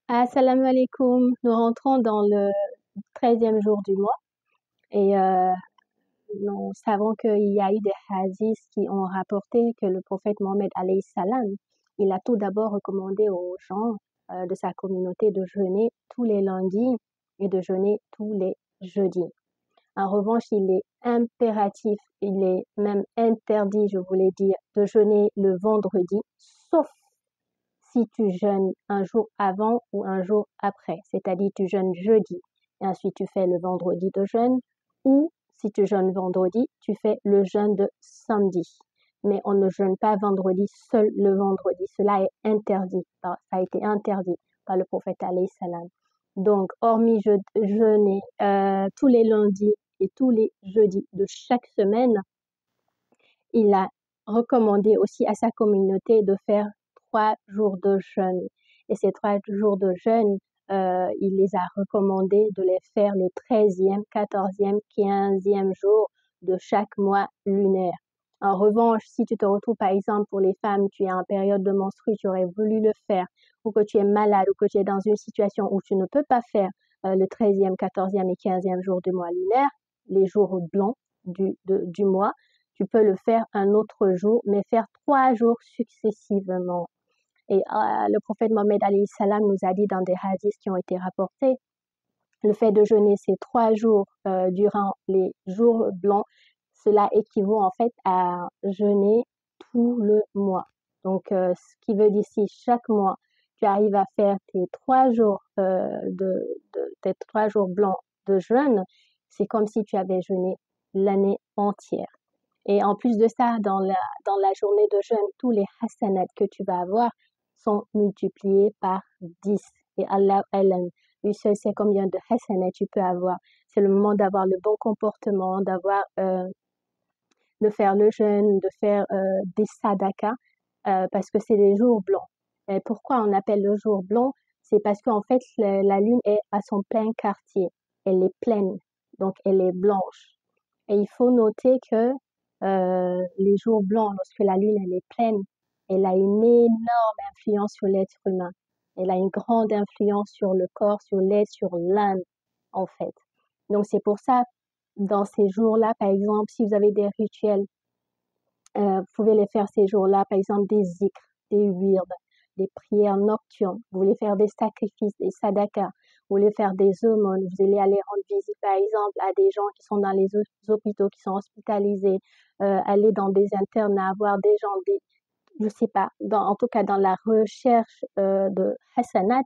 Assalamu alaikum. Nous rentrons dans le 13e jour du mois et nous savons qu'il y a eu des hadiths qui ont rapporté que le prophète Mohammed alayhi salam, il a tout d'abord recommandé aux gens de sa communauté de jeûner tous les lundis et de jeûner tous les jeudis. En revanche, il est impératif, il est même interdit, je voulais dire, de jeûner le vendredi, sauf si tu jeûnes un jour avant ou un jour après, c'est-à-dire tu jeûnes jeudi et ensuite tu fais le vendredi de jeûne, ou si tu jeûnes vendredi, tu fais le jeûne de samedi. Mais on ne jeûne pas vendredi, seul le vendredi. Cela est interdit. Ça a été interdit par le prophète alayhi salam. Donc, hormis jeûner tous les lundis et tous les jeudis de chaque semaine, il a recommandé aussi à sa communauté de faire 3 jours de jeûne. Et ces 3 jours de jeûne, il les a recommandés de les faire le 13e, 14e, 15e jour de chaque mois lunaire. En revanche, si tu te retrouves par exemple pour les femmes, tu es en période de menstrue, tu aurais voulu le faire, ou que tu es malade, ou que tu es dans une situation où tu ne peux pas faire le 13e, 14e et 15e jour du mois lunaire, les jours blancs du mois, tu peux le faire un autre jour, mais faire 3 jours successivement. Et le prophète Mohammed alayhi salam nous a dit dans des hadiths qui ont été rapportés, le fait de jeûner ces 3 jours durant les jours blancs, cela équivaut en fait à jeûner tout le mois. Donc, ce qui veut dire si chaque mois, tu arrives à faire tes 3 jours, tes 3 jours blancs de jeûne, c'est comme si tu avais jeûné l'année entière. Et en plus de ça, dans la journée de jeûne, tous les hasanats que tu vas avoir sont multipliés par 10. Et Allah, lui seul sait combien de hasanats tu peux avoir. C'est le moment d'avoir le bon comportement, de faire le jeûne, de faire des sadakas, parce que c'est des jours blancs. Et pourquoi on appelle le jour blanc? C'est parce qu'en fait, la lune est à son plein quartier. Elle est pleine, donc elle est blanche. Et il faut noter que les jours blancs, lorsque la lune elle est pleine, elle a une énorme influence sur l'être humain. Elle a une grande influence sur le corps, sur l'être, sur l'âme, en fait. Donc c'est pour ça, dans ces jours-là, par exemple, si vous avez des rituels, vous pouvez les faire ces jours-là, par exemple des zikrs, des wirds, des prières nocturnes. Vous voulez faire des sacrifices, des sadakas. Vous voulez faire des aumônes. Vous allez aller rendre visite, par exemple, à des gens qui sont dans les hôpitaux, qui sont hospitalisés, aller dans des internats, voir des gens, je sais pas, en tout cas dans la recherche de hasanat,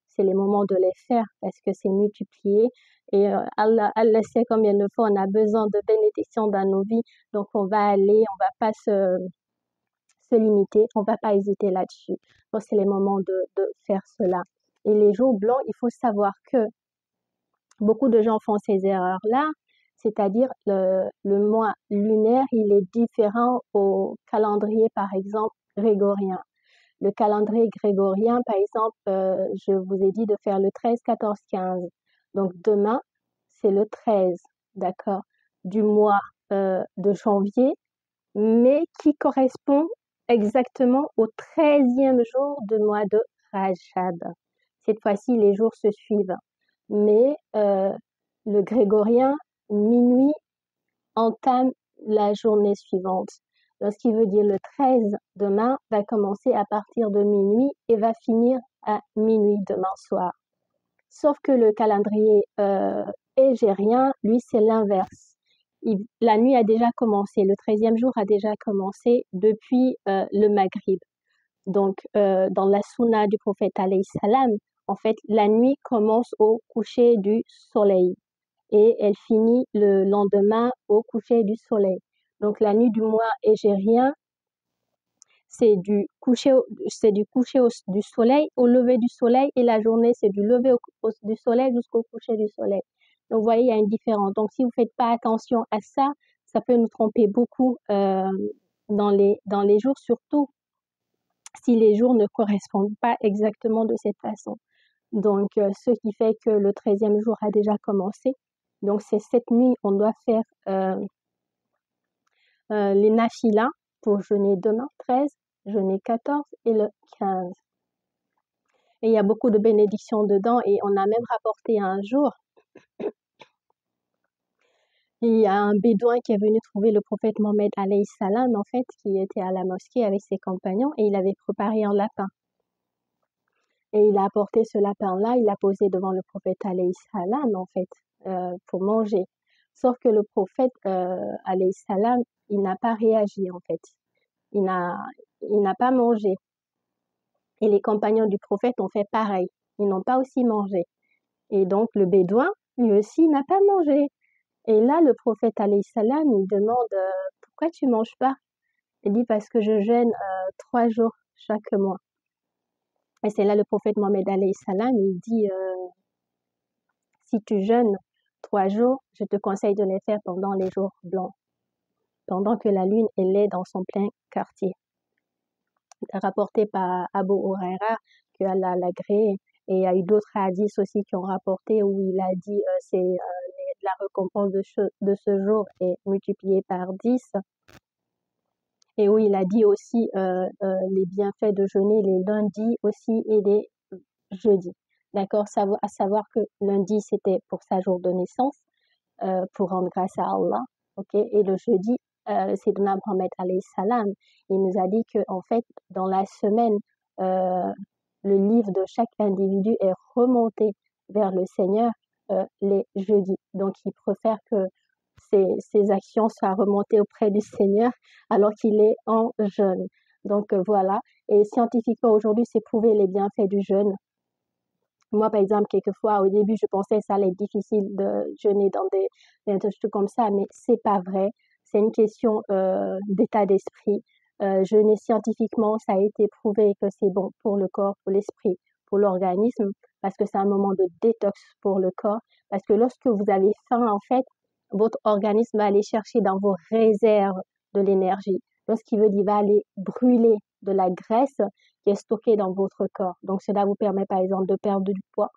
c'est les moments de les faire parce que c'est multiplié. Et Allah sait combien de fois on a besoin de bénédictions dans nos vies. Donc on va aller, on va pas se limiter, on va pas hésiter là-dessus. Donc c'est les moments de faire cela. Et les jours blancs, il faut savoir que beaucoup de gens font ces erreurs-là, c'est-à-dire le mois lunaire, il est différent au calendrier, par exemple, grégorien. Le calendrier grégorien, par exemple, je vous ai dit de faire le 13, 14, 15. Donc demain, c'est le 13, d'accord, du mois de janvier, mais qui correspond exactement au 13e jour du mois de Rajab. Cette fois-ci, les jours se suivent. Mais le grégorien, minuit entame la journée suivante. Donc, ce qui veut dire le 13 demain va commencer à partir de minuit et va finir à minuit demain soir. Sauf que le calendrier hégérien, lui, c'est l'inverse. La nuit a déjà commencé, le 13e jour a déjà commencé depuis le Maghrib. Donc, dans la sunna du prophète alayhi salam, en fait, la nuit commence au coucher du soleil et elle finit le lendemain au coucher du soleil. Donc, la nuit du mois hégérien, c'est du coucher du soleil au lever du soleil et la journée, c'est du lever du soleil jusqu'au coucher du soleil. Donc, vous voyez, il y a une différence. Donc, si vous ne faites pas attention à ça, ça peut nous tromper beaucoup dans les jours, surtout si les jours ne correspondent pas exactement de cette façon. Donc, ce qui fait que le 13e jour a déjà commencé. Donc, c'est cette nuit, on doit faire les nafilas pour jeûner demain, 13, jeûner 14 et le 15. Et il y a beaucoup de bénédictions dedans. Et on a même rapporté un jour, il y a un bédouin qui est venu trouver le prophète Mohammed alayhi salam, en fait, qui était à la mosquée avec ses compagnons et il avait préparé un lapin. Et il a apporté ce lapin-là, il l'a posé devant le prophète alayhi salam, en fait, pour manger. Sauf que le prophète alayhi salam, il n'a pas réagi, en fait. Il n'a pas mangé. Et les compagnons du prophète ont fait pareil. Ils n'ont pas aussi mangé. Et donc, le bédouin, lui aussi, n'a pas mangé. Et là, le prophète alayhi salam, il demande pourquoi tu manges pas? Il dit parce que je jeûne 3 jours chaque mois. Et c'est là le prophète Mohammed alayhi salam, il dit si tu jeûnes 3 jours, je te conseille de les faire pendant les jours blancs, pendant que la lune elle est dans son plein quartier. Rapporté par Abu Huraira que Allah l'a agréé. Et il y a eu d'autres hadiths aussi qui ont rapporté où il a dit la récompense de ce jour est multipliée par 10. Et où il a dit aussi les bienfaits de jeûner les lundis aussi et les jeudis. D'accord, à savoir que lundi c'était pour sa jour de naissance, pour rendre grâce à Allah. Ok, et le jeudi, Sayyidina Mohammed alayhi salam, il nous a dit que en fait dans la semaine, le livre de chaque individu est remonté vers le Seigneur les jeudis. Donc il préfère que ses actions soient remontées auprès du Seigneur alors qu'il est en jeûne. Donc voilà. Et scientifiquement aujourd'hui, c'est prouvé les bienfaits du jeûne. Moi, par exemple, quelquefois, au début, je pensais que ça allait être difficile de jeûner dans des trucs comme ça, mais c'est pas vrai. C'est une question d'état d'esprit. Jeûner scientifiquement, ça a été prouvé que c'est bon pour le corps, pour l'esprit, pour l'organisme, parce que c'est un moment de détox pour le corps. Parce que lorsque vous avez faim, en fait, votre organisme va aller chercher dans vos réserves de l'énergie. Donc, ce qui veut dire, il va aller brûler de la graisse qui est stockée dans votre corps. Donc, cela vous permet, par exemple, de perdre du poids.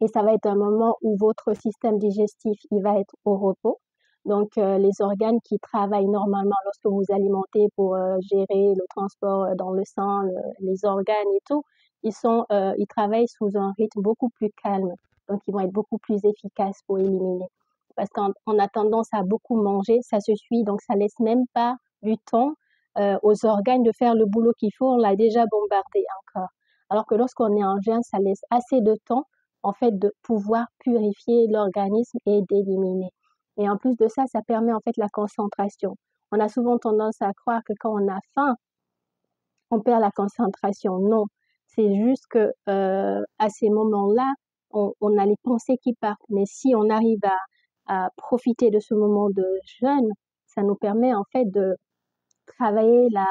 Et ça va être un moment où votre système digestif, il va être au repos. Donc, les organes qui travaillent normalement lorsque vous alimentez pour gérer le transport dans le sang, les organes et tout, ils travaillent sous un rythme beaucoup plus calme. Donc, ils vont être beaucoup plus efficaces pour éliminer. Parce qu'on a tendance à beaucoup manger, ça se suit, donc ça laisse même pas du temps aux organes de faire le boulot qu'il faut, on l'a déjà bombardé encore. Alors que lorsqu'on est en jeûne, ça laisse assez de temps en fait de pouvoir purifier l'organisme et d'éliminer. Et en plus de ça, ça permet en fait la concentration. On a souvent tendance à croire que quand on a faim, on perd la concentration. Non, c'est juste que à ces moments-là, on a les pensées qui partent. Mais si on arrive à profiter de ce moment de jeûne, ça nous permet en fait de travailler la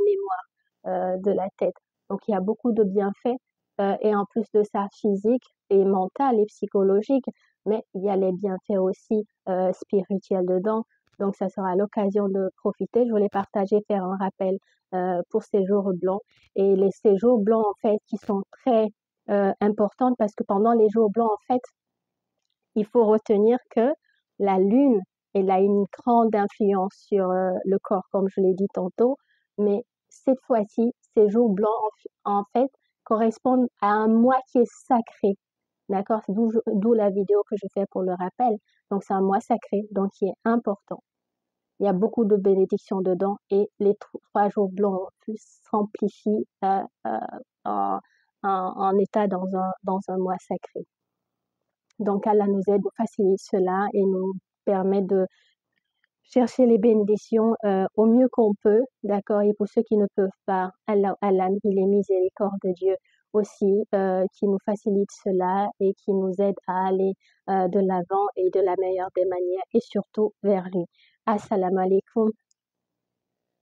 mémoire de la tête. Donc il y a beaucoup de bienfaits et en plus de ça physique et mental et psychologique, mais il y a les bienfaits aussi spirituels dedans. Donc ça sera l'occasion de profiter. Je voulais partager, faire un rappel pour ces jours blancs et les séjours blancs en fait qui sont très importants parce que pendant les jours blancs en fait il faut retenir que la lune elle a une grande influence sur le corps, comme je l'ai dit tantôt, mais cette fois-ci, ces jours blancs, en fait, correspondent à un mois qui est sacré. D'accord? C'est d'où la vidéo que je fais pour le rappel. Donc, c'est un mois sacré, donc qui est important. Il y a beaucoup de bénédictions dedans et les 3 jours blancs s'amplifient en état dans un mois sacré. Donc, Allah nous aide, nous facilite cela et nous permet de chercher les bénédictions au mieux qu'on peut, d'accord? Et pour ceux qui ne peuvent pas, Allah, il est miséricordieux Dieu aussi, qui nous facilite cela et qui nous aide à aller de l'avant et de la meilleure des manières et surtout vers lui. Assalamu alaikum